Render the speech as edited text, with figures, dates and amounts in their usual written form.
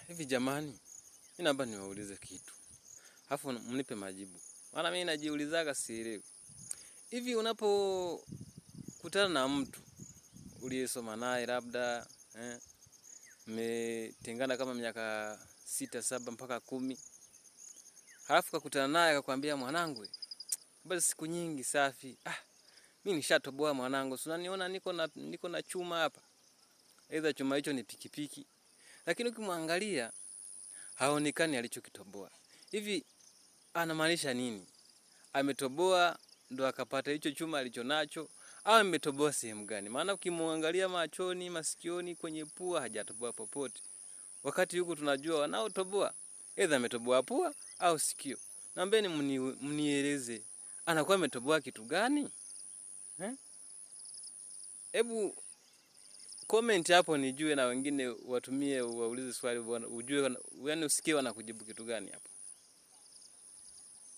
Hivi jamani, mimi naomba niwaulize kitu. Alafu mnipe majibu. Maana mimi najiulizaga sielewi. Hivi unapokutana na mtu uliyesoma naye labda, mmetengana kama miaka 6, 7 mpaka 10. Halafu kakutana naye akakwambia mwanangu, basi siku nyingi safi. Mimi nishatoboa mwanangu. Si unaniona niko na chuma hapa. Aidha chuma hicho ni pikipiki. Lakini ukimwangalia haonekani alichokitoboa. Hivi anamaanisha nini? Ametoboa ndo akapata hicho chuma alichonacho au ametoboa sehemu gani? Maana ukimwangalia machoni, masikioni, kwenye pua hajatoboa popote. Wakati huku tunajua wanaotoboa aidha ametoboa pua au sikio. Naombeni mnieleze anakuwa ametoboa kitu gani? Hebu comment hapo nijue na wengine watumie waulize swali ujue, yaani usikie wanakujibu kitu gani hapo.